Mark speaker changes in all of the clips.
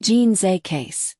Speaker 1: Jin Ze case.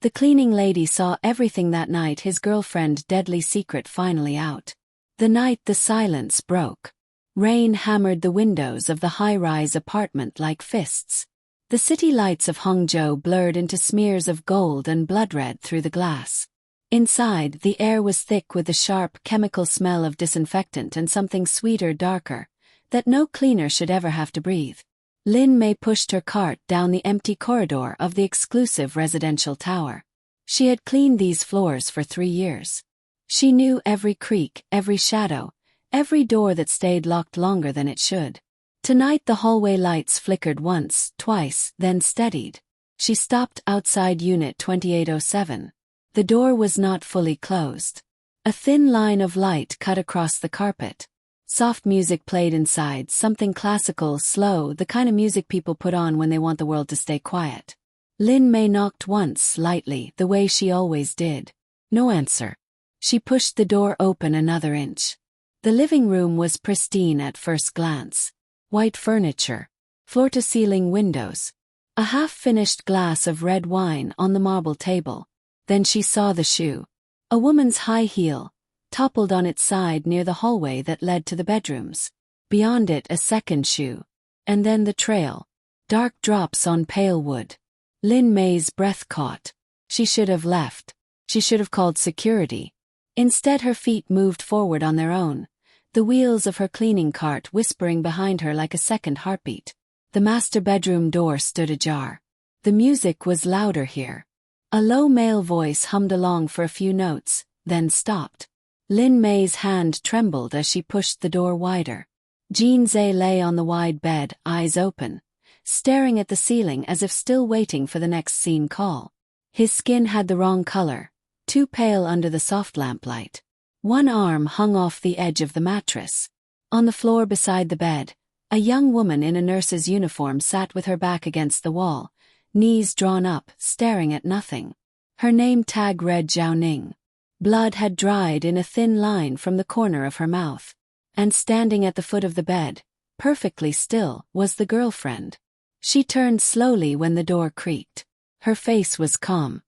Speaker 1: The cleaning lady saw everything that night, his girlfriend deadly secret finally out. The night the silence broke. Rain hammered the windows of the high-rise apartment like fists. The city lights of Hangzhou blurred into smears of gold and blood red through the glass. Inside, the air was thick with the sharp chemical smell of disinfectant and something sweeter, darker, that no cleaner should ever have to breathe. Lin Mei pushed her cart down the empty corridor of the exclusive residential tower. She had cleaned these floors for 3 years. She knew every creak, every shadow, every door that stayed locked longer than it should. Tonight the hallway lights flickered once, twice, then steadied. She stopped outside Unit 2807. The door was not fully closed. A thin line of light cut across the carpet. Soft music played inside, something classical, slow, the kind of music people put on when they want the world to stay quiet. Lin Mei knocked once, lightly, the way she always did. No answer. She pushed the door open another inch. The living room was pristine at first glance. White furniture. Floor-to-ceiling windows. A half-finished glass of red wine on the marble table. Then she saw the shoe. A woman's high heel, toppled on its side near the hallway that led to the bedrooms. Beyond it a second shoe. And then the trail. Dark drops on pale wood. Lin Mei's breath caught. She should have left. She should have called security. Instead her feet moved forward on their own, the wheels of her cleaning cart whispering behind her like a second heartbeat. The master bedroom door stood ajar. The music was louder here. A low male voice hummed along for a few notes, then stopped. Lin Mei's hand trembled as she pushed the door wider. Jin Ze lay on the wide bed, eyes open, staring at the ceiling as if still waiting for the next scene call. His skin had the wrong color, too pale under the soft lamplight. One arm hung off the edge of the mattress. On the floor beside the bed, a young woman in a nurse's uniform sat with her back against the wall, knees drawn up, staring at nothing. Her name tag read Zhao Ning. Blood had dried in a thin line from the corner of her mouth. And standing at the foot of the bed, perfectly still, was the girlfriend. She turned slowly when the door creaked. Her face was calm.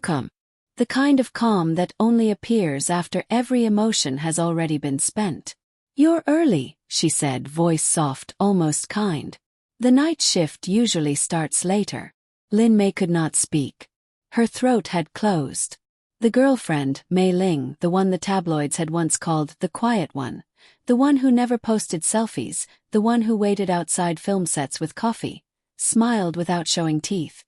Speaker 1: Calm. The kind of calm that only appears after every emotion has already been spent. "You're early," she said, voice soft, almost kind. "The night shift usually starts later." Lin Mei could not speak. Her throat had closed. The girlfriend, Mei Ling, the one the tabloids had once called the quiet one, the one who never posted selfies, the one who waited outside film sets with coffee, smiled without showing teeth.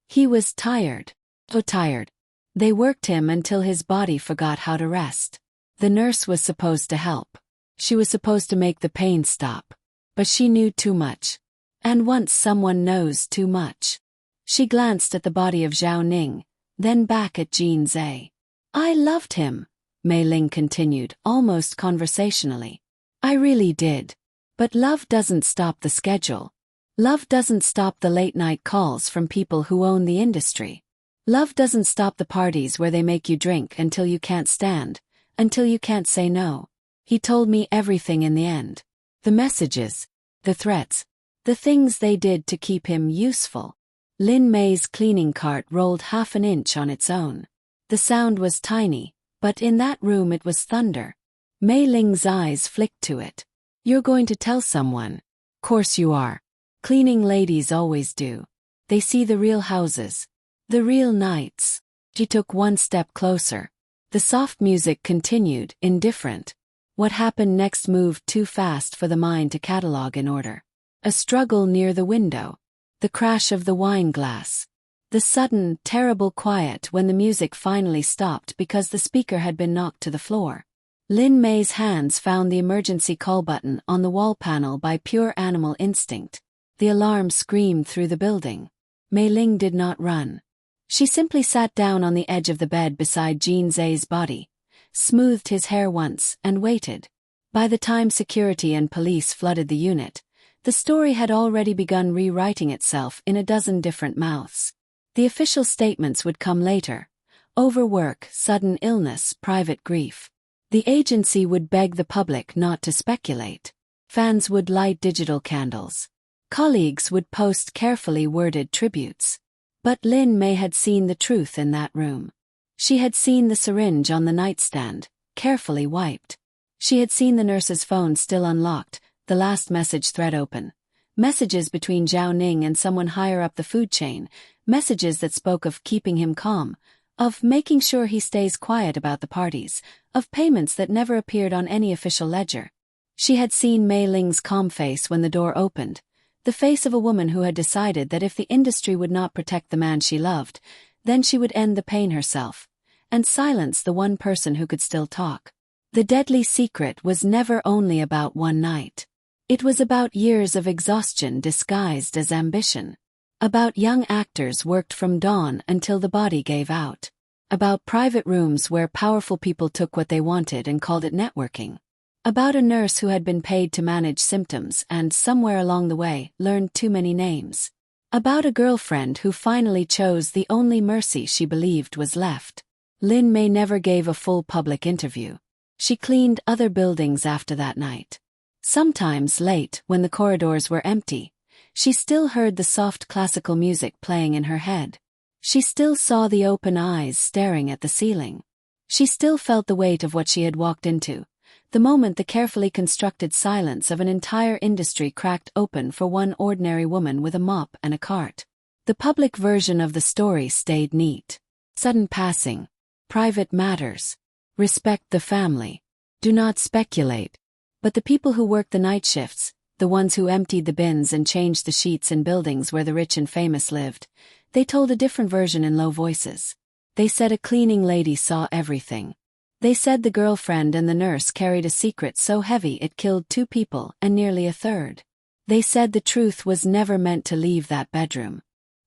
Speaker 1: He was tired. So tired. They worked him until his body forgot how to rest. The nurse was supposed to help. She was supposed to make the pain stop. But she knew too much. And once someone knows too much. She glanced at the body of Zhao Ning, then back at Jin Ze. "I loved him," Mei Ling continued, almost conversationally. "I really did. But love doesn't stop the schedule. Love doesn't stop the late-night calls from people who own the industry. Love doesn't stop the parties where they make you drink until you can't stand, until you can't say no. He told me everything in the end. The messages, the threats, the things they did to keep him useful." Lin Mei's cleaning cart rolled half an inch on its own. The sound was tiny, but in that room it was thunder. Mei Ling's eyes flicked to it. "You're going to tell someone?" "Course you are. Cleaning ladies always do. They see the real houses. The real nights." She took one step closer. The soft music continued, indifferent. What happened next moved too fast for the mind to catalogue in order. A struggle near the window. The crash of the wine glass. The sudden, terrible quiet when the music finally stopped because the speaker had been knocked to the floor. Lin Mei's hands found the emergency call button on the wall panel by pure animal instinct. The alarm screamed through the building. Mei Ling did not run. She simply sat down on the edge of the bed beside Jin Ze's body, smoothed his hair once, and waited. By the time security and police flooded the unit, the story had already begun rewriting itself in a dozen different mouths. The official statements would come later. Overwork, sudden illness, private grief. The agency would beg the public not to speculate. Fans would light digital candles. Colleagues would post carefully worded tributes. But Lin Mei had seen the truth in that room. She had seen the syringe on the nightstand, carefully wiped. She had seen the nurse's phone still unlocked, the last message thread open. Messages between Zhao Ning and someone higher up the food chain, messages that spoke of keeping him calm, of making sure he stays quiet about the parties, of payments that never appeared on any official ledger. She had seen Mei Ling's calm face when the door opened, the face of a woman who had decided that if the industry would not protect the man she loved, then she would end the pain herself, and silence the one person who could still talk. The deadly secret was never only about one night. It was about years of exhaustion disguised as ambition. About young actors worked from dawn until the body gave out. About private rooms where powerful people took what they wanted and called it networking. About a nurse who had been paid to manage symptoms and, somewhere along the way, learned too many names. About a girlfriend who finally chose the only mercy she believed was left. Lin Mei never gave a full public interview. She cleaned other buildings after that night. Sometimes late, when the corridors were empty, she still heard the soft classical music playing in her head. She still saw the open eyes staring at the ceiling. She still felt the weight of what she had walked into. The moment the carefully constructed silence of an entire industry cracked open for one ordinary woman with a mop and a cart. The public version of the story stayed neat. Sudden passing. Private matters. Respect the family. Do not speculate. But the people who worked the night shifts, the ones who emptied the bins and changed the sheets in buildings where the rich and famous lived, they told a different version in low voices. They said a cleaning lady saw everything. They said the girlfriend and the nurse carried a secret so heavy it killed 2 people and nearly a third. They said the truth was never meant to leave that bedroom.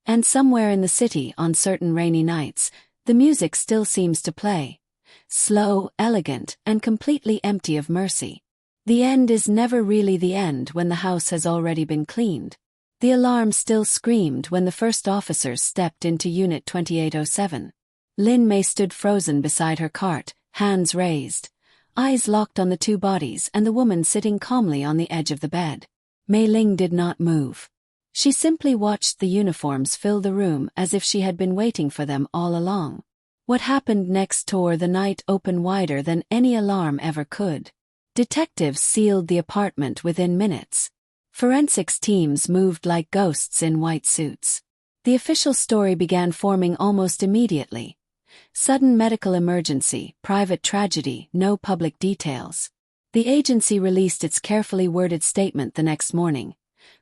Speaker 1: And somewhere in the city on certain rainy nights, the music still seems to play. Slow, elegant, and completely empty of mercy. The end is never really the end when the house has already been cleaned. The alarm still screamed when the first officers stepped into Unit 2807. Lin Mei stood frozen beside her cart, hands raised, eyes locked on the 2 bodies and the woman sitting calmly on the edge of the bed. Mei Ling did not move. She simply watched the uniforms fill the room as if she had been waiting for them all along. What happened next tore the night open wider than any alarm ever could. Detectives sealed the apartment within minutes. Forensics teams moved like ghosts in white suits. The official story began forming almost immediately. Sudden medical emergency, private tragedy, no public details. The agency released its carefully worded statement the next morning.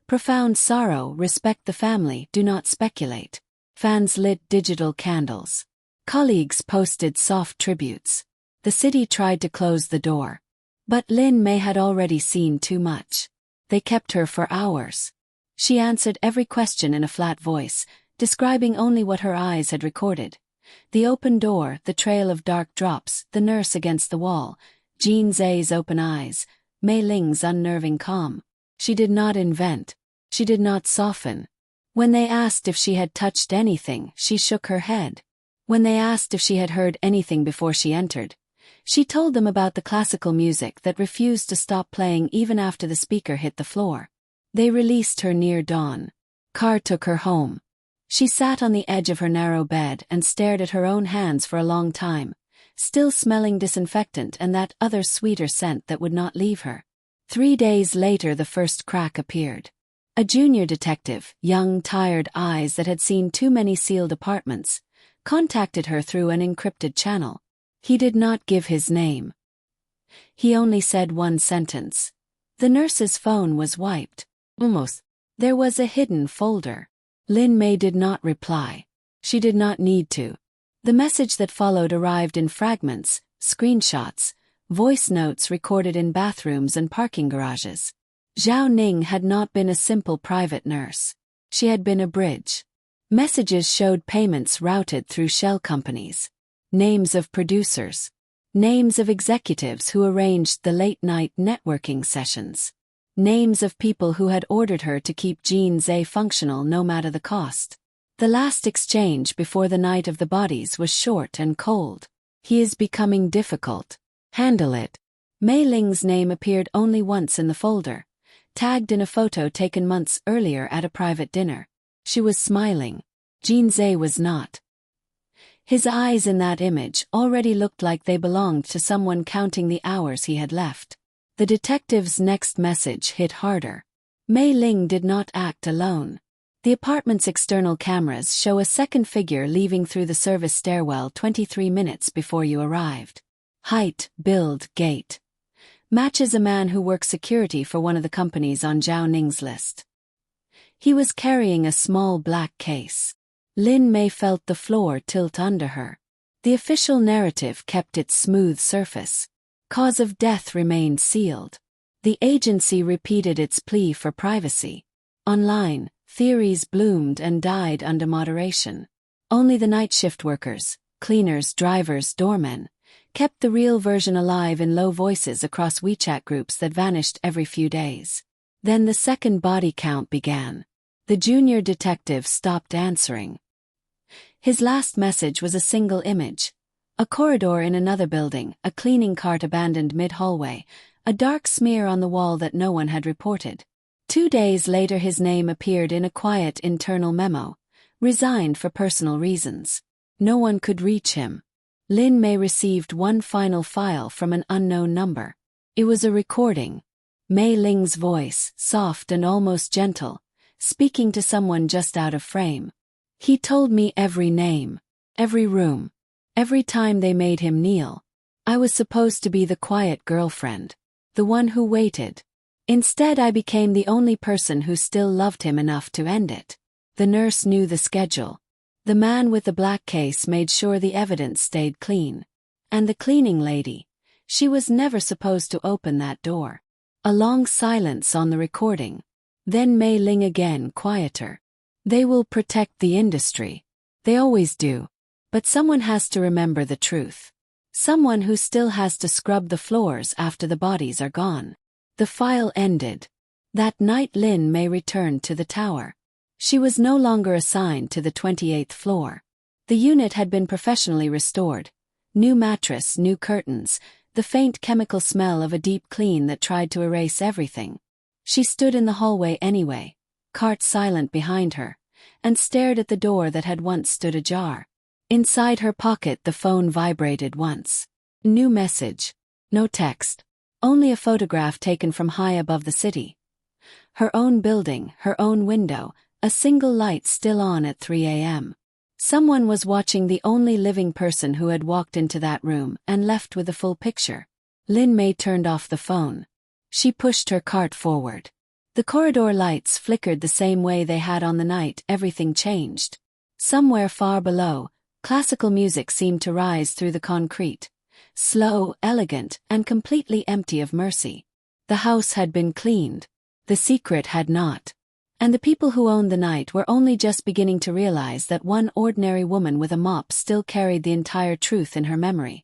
Speaker 1: Profound sorrow, respect the family, do not speculate. Fans lit digital candles. Colleagues posted soft tributes. The city tried to close the door. But Lin Mei had already seen too much. They kept her for hours. She answered every question in a flat voice, describing only what her eyes had recorded. The open door, the trail of dark drops, the nurse against the wall, Jin Ze's open eyes, Mei Ling's unnerving calm. She did not invent. She did not soften. When they asked if she had touched anything, she shook her head. When they asked if she had heard anything before she entered, she told them about the classical music that refused to stop playing even after the speaker hit the floor. They released her near dawn. Car took her home. She sat on the edge of her narrow bed and stared at her own hands for a long time, still smelling disinfectant and that other sweeter scent that would not leave her. 3 days later the first crack appeared. A junior detective, young, tired eyes that had seen too many sealed apartments, contacted her through an encrypted channel. He did not give his name. He only said one sentence. The nurse's phone was wiped. Almost. There was a hidden folder. Lin Mei did not reply. She did not need to. The message that followed arrived in fragments, screenshots, voice notes recorded in bathrooms and parking garages. Zhao Ning had not been a simple private nurse. She had been a bridge. Messages showed payments routed through shell companies. Names of producers. Names of executives who arranged the late-night networking sessions. Names of people who had ordered her to keep Jin Ze functional no matter the cost. The last exchange before the night of the bodies was short and cold. He is becoming difficult. Handle it. Mei Ling's name appeared only once in the folder, tagged in a photo taken months earlier at a private dinner. She was smiling. Jin Ze was not. His eyes in that image already looked like they belonged to someone counting the hours he had left. The detective's next message hit harder. Mei Ling did not act alone. The apartment's external cameras show a second figure leaving through the service stairwell 23 minutes before you arrived. Height, build, gait. Matches a man who works security for one of the companies on Zhao Ning's list. He was carrying a small black case. Lin Mei felt the floor tilt under her. The official narrative kept its smooth surface. Cause of death remained sealed. The agency repeated its plea for privacy. Online, theories bloomed and died under moderation. Only the night shift workers, cleaners, drivers, doormen, kept the real version alive in low voices across WeChat groups that vanished every few days. Then the second body count began. The junior detective stopped answering. His last message was a single image. A corridor in another building, a cleaning cart abandoned mid-hallway, a dark smear on the wall that no one had reported. 2 days later his name appeared in a quiet internal memo. Resigned for personal reasons. No one could reach him. Lin Mei received one final file from an unknown number. It was a recording. Mei Ling's voice, soft and almost gentle, speaking to someone just out of frame. He told me every name, every room, every time they made him kneel. I was supposed to be the quiet girlfriend, the one who waited. Instead I became the only person who still loved him enough to end it. The nurse knew the schedule. The man with the black case made sure the evidence stayed clean. And the cleaning lady, she was never supposed to open that door. A long silence on the recording. Then Mei Ling again, quieter. They will protect the industry. They always do. But someone has to remember the truth. Someone who still has to scrub the floors after the bodies are gone. The file ended. That night Lin Mei returned to the tower. She was no longer assigned to the 28th floor. The unit had been professionally restored. New mattress, new curtains, the faint chemical smell of a deep clean that tried to erase everything. She stood in the hallway anyway, cart silent behind her, and stared at the door that had once stood ajar. Inside her pocket the phone vibrated once. New message. No text. Only a photograph taken from high above the city. Her own building, her own window, a single light still on at 3 a.m. Someone was watching the only living person who had walked into that room and left with the full picture. Lin Mei turned off the phone. She pushed her cart forward. The corridor lights flickered the same way they had on the night everything changed. Somewhere far below, classical music seemed to rise through the concrete. Slow, elegant, and completely empty of mercy. The house had been cleaned. The secret had not. And the people who owned the night were only just beginning to realize that one ordinary woman with a mop still carried the entire truth in her memory.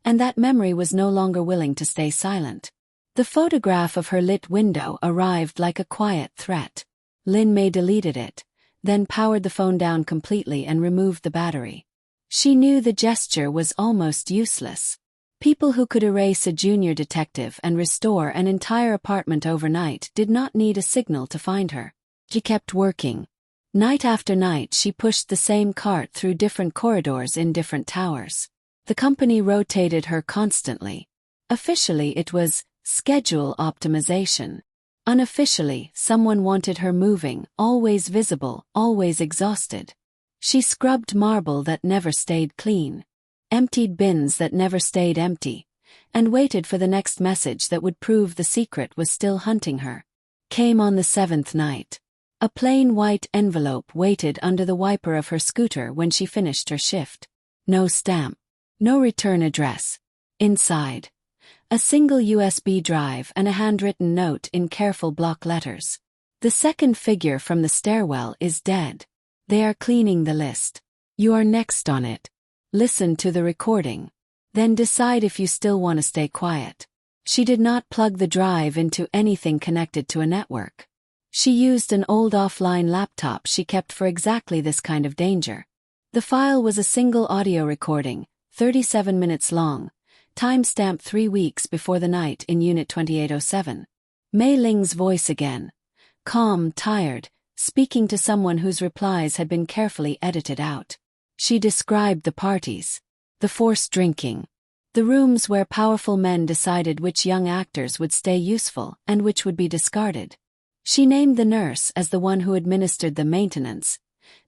Speaker 1: And that memory was no longer willing to stay silent. The photograph of her lit window arrived like a quiet threat. Lin Mei deleted it, then powered the phone down completely and removed the battery. She knew the gesture was almost useless. People who could erase a junior detective and restore an entire apartment overnight did not need a signal to find her. She kept working. Night after night she pushed the same cart through different corridors in different towers. The company rotated her constantly. Officially it was schedule optimization. Unofficially, someone wanted her moving, always visible, always exhausted. She scrubbed marble that never stayed clean, emptied bins that never stayed empty, and waited for the next message that would prove the secret was still hunting her. Came on the 7th night. A plain white envelope waited under the wiper of her scooter when she finished her shift. No stamp. No return address. Inside, a single USB drive and a handwritten note in careful block letters. The second figure from the stairwell is dead. They are cleaning the list. You are next on it. Listen to the recording. Then decide if you still want to stay quiet. She did not plug the drive into anything connected to a network. She used an old offline laptop she kept for exactly this kind of danger. The file was a single audio recording, 37 minutes long, time-stamped 3 weeks before the night in Unit 2807. Mei Ling's voice again. Calm, tired, speaking to someone whose replies had been carefully edited out. She described the parties, the forced drinking, the rooms where powerful men decided which young actors would stay useful and which would be discarded. She named the nurse as the one who administered the maintenance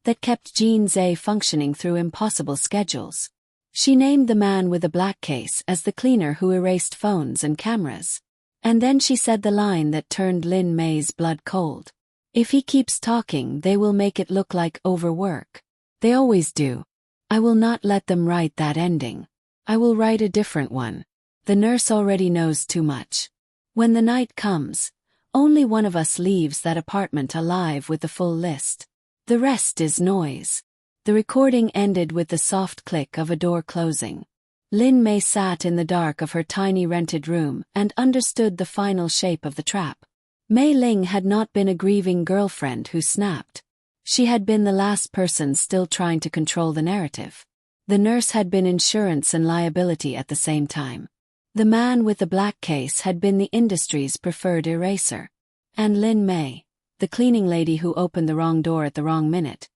Speaker 1: that kept Jin Ze functioning through impossible schedules. She named the man with the black case as the cleaner who erased phones and cameras. And then she said the line that turned Lin Mei's blood cold. If he keeps talking, they will make it look like overwork. They always do. I will not let them write that ending. I will write a different one. The nurse already knows too much. When the night comes, only one of us leaves that apartment alive with the full list. The rest is noise. The recording ended with the soft click of a door closing. Lin Mei sat in the dark of her tiny rented room and understood the final shape of the trap. Mei Ling had not been a grieving girlfriend who snapped. She had been the last person still trying to control the narrative. The nurse had been insurance and liability at the same time. The man with the black case had been the industry's preferred eraser. And Lin Mei, the cleaning lady who opened the wrong door at the wrong minute,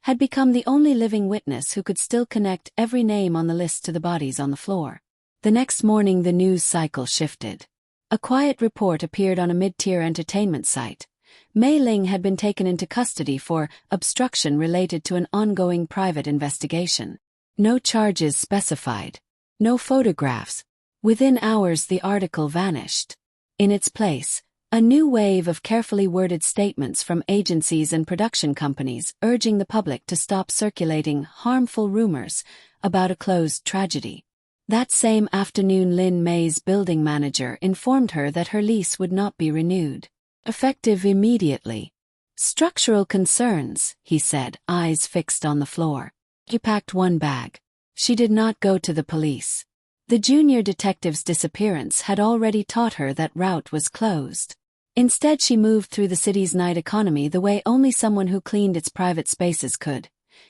Speaker 1: had become the only living witness who could still connect every name on the list to the bodies on the floor. The next morning the news cycle shifted. A quiet report appeared on a mid-tier entertainment site. Mei Ling had been taken into custody for obstruction related to an ongoing private investigation. No charges specified. No photographs. Within hours the article vanished. In its place, a new wave of carefully worded statements from agencies and production companies urging the public to stop circulating harmful rumors about a closed tragedy. That same afternoon Lin Mei's building manager informed her that her lease would not be renewed. Effective immediately. Structural concerns, he said, eyes fixed on the floor. She packed one bag. She did not go to the police. The junior detective's disappearance had already taught her that route was closed. Instead she moved through the city's night economy the way only someone who cleaned its private spaces could,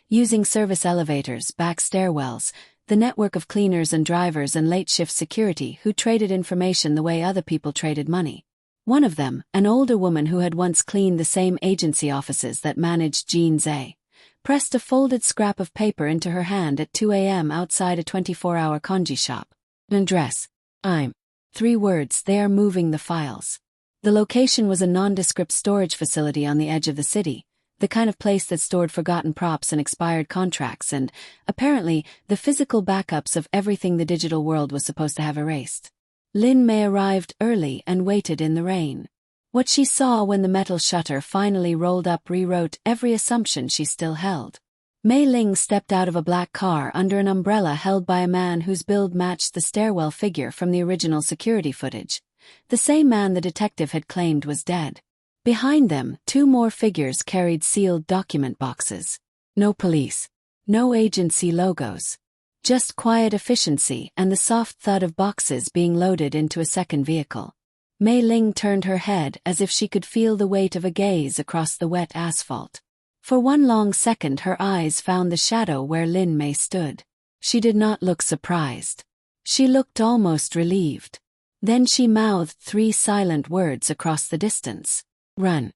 Speaker 1: using service elevators, back stairwells, the network of cleaners and drivers and late-shift security who traded information the way other people traded money. One of them, an older woman who had once cleaned the same agency offices that managed Jin Ze, pressed a folded scrap of paper into her hand at 2 a.m. outside a 24-hour kanji shop. An address. I'm. 3 words, they are moving the files. The location was a nondescript storage facility on the edge of the city, the kind of place that stored forgotten props and expired contracts and, apparently, the physical backups of everything the digital world was supposed to have erased. Lin Mei arrived early and waited in the rain. What she saw when the metal shutter finally rolled up rewrote every assumption she still held. Mei Ling stepped out of a black car under an umbrella held by a man whose build matched the stairwell figure from the original security footage. The same man the detective had claimed was dead. Behind them, 2 more figures carried sealed document boxes. No police. No agency logos. Just quiet efficiency and the soft thud of boxes being loaded into a second vehicle. Mei Ling turned her head as if she could feel the weight of a gaze across the wet asphalt. For one long second her eyes found the shadow where Lin Mei stood. She did not look surprised. She looked almost relieved. Then she mouthed 3 silent words across the distance. Run.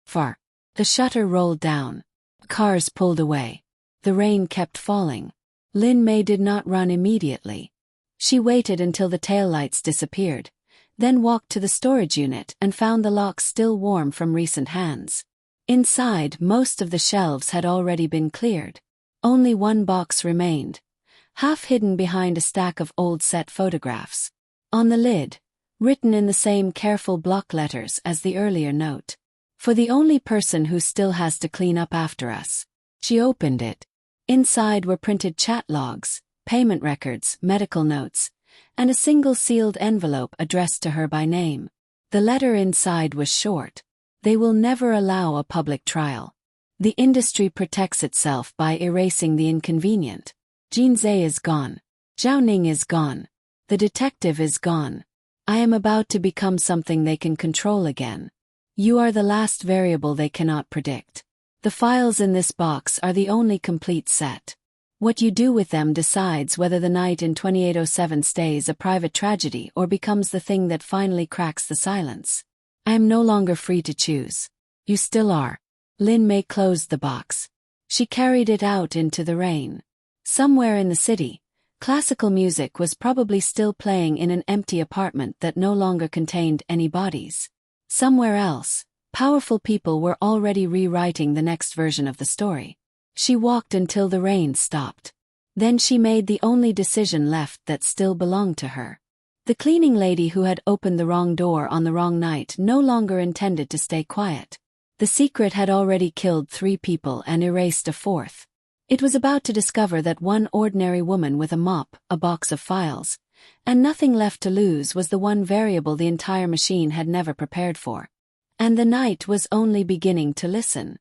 Speaker 1: Far. The shutter rolled down. Cars pulled away. The rain kept falling. Lin Mei did not run immediately. She waited until the taillights disappeared, then walked to the storage unit and found the locks still warm from recent hands. Inside, most of the shelves had already been cleared. Only one box remained, half hidden behind a stack of old set photographs. On the lid, written in the same careful block letters as the earlier note. For the only person who still has to clean up after us. She opened it. Inside were printed chat logs, payment records, medical notes, and a single sealed envelope addressed to her by name. The letter inside was short. They will never allow a public trial. The industry protects itself by erasing the inconvenient. Jin Ze is gone. Zhao Ning is gone. The detective is gone. I am about to become something they can control again. You are the last variable they cannot predict. The files in this box are the only complete set. What you do with them decides whether the night in 2807 stays a private tragedy or becomes the thing that finally cracks the silence. I am no longer free to choose. You still are. Lin Mei closed the box. She carried it out into the rain. Somewhere in the city, classical music was probably still playing in an empty apartment that no longer contained any bodies. Somewhere else, powerful people were already rewriting the next version of the story. She walked until the rain stopped. Then she made the only decision left that still belonged to her. The cleaning lady who had opened the wrong door on the wrong night no longer intended to stay quiet. The secret had already killed 3 people and erased a 4th. It was about to discover that one ordinary woman with a mop, a box of files, and nothing left to lose was the one variable the entire machine had never prepared for. And the night was only beginning to listen.